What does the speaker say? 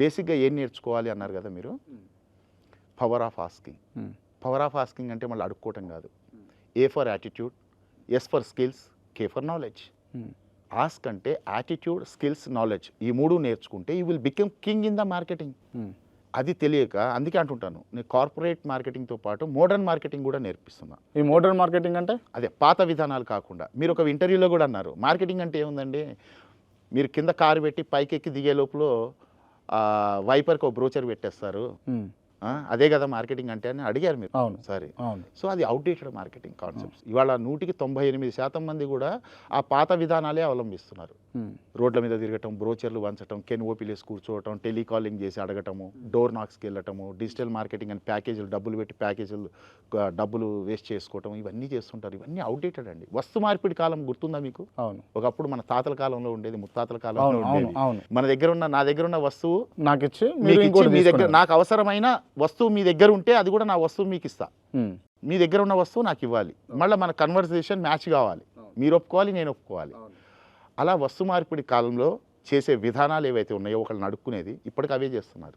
బేసిక్గా ఏం నేర్చుకోవాలి అన్నారు కదా మీరు, power of asking. Power of asking అంటే మళ్ళీ అడుక్కోవటం కాదు. A for attitude, S for skills, K for knowledge. Ask అంటే యాటిట్యూడ్, స్కిల్స్, నాలెడ్జ్, ఈ మూడు నేర్చుకుంటే you will become king in the marketing. అది తెలియక అందుకే అంటుంటాను, నేను కార్పొరేట్ మార్కెటింగ్తో పాటు మోడర్న్ మార్కెటింగ్ కూడా నేర్పిస్తున్నా. ఈ మోడర్న్ మార్కెటింగ్ అంటే అదే పాత విధానాలు కాకుండా. మీరు ఒక ఇంటర్వ్యూలో కూడా అన్నారు మార్కెటింగ్ అంటే ఏముందండి, మీరు కింద కారు పెట్టి పైకి ఎక్కి దిగే లోపల వైపర్కి ఒక బ్రోచర్ పెట్టేస్తారు, అదే కదా మార్కెటింగ్ అంటే అని అడిగారు మీరు. అవును, సరే. అవును. సో అది అవుట్డేటెడ్ మార్కెటింగ్ కాన్సెప్ట్స్. ఇవాళ 98% మంది కూడా ఆ పాత విధానాలే అవలంబిస్తున్నారు. రోడ్ల మీద తిరగటం, బ్రోచర్లు వంచటం, కెన్ ఓపీలేసి కూర్చోవటం, టెలికాలింగ్ చేసి అడగటము, డోర్ నాక్స్కి వెళ్ళటము, డిజిటల్ మార్కెటింగ్ అని ప్యాకేజీలు డబ్బులు పెట్టి ప్యాకేజీలు డబ్బులు వేస్ట్ చేసుకోవటం, ఇవన్నీ చేస్తుంటారు. ఇవన్నీ అవుట్డేటెడ్ అండి. వస్తు మార్పిడి కాలం గుర్తుందా మీకు? అవును. ఒకప్పుడు మన తాతల కాలంలో ఉండేది, ముత్తాతల కాలంలో ఉండేది. అవును. మన దగ్గర ఉన్న, నా దగ్గర ఉన్న వస్తువు నాకు ఇచ్చి మీ దగ్గర, నాకు అవసరమైన వస్తువు మీ దగ్గర ఉంటే అది కూడా నా వస్తువు మీకు ఇస్తా, మీ దగ్గర ఉన్న వస్తువు నాకు ఇవ్వాలి. మళ్ళీ మన కన్వర్సేషన్ మ్యాచ్ కావాలి, మీరు ఒప్పుకోవాలి, నేను ఒప్పుకోవాలి. అలా వస్తు మార్పిడి కాలంలో చేసే విధానాలు ఏవైతే ఉన్నాయో ఒకళ్ళు నడుక్కునేది, ఇప్పటికి అవే చేస్తున్నారు.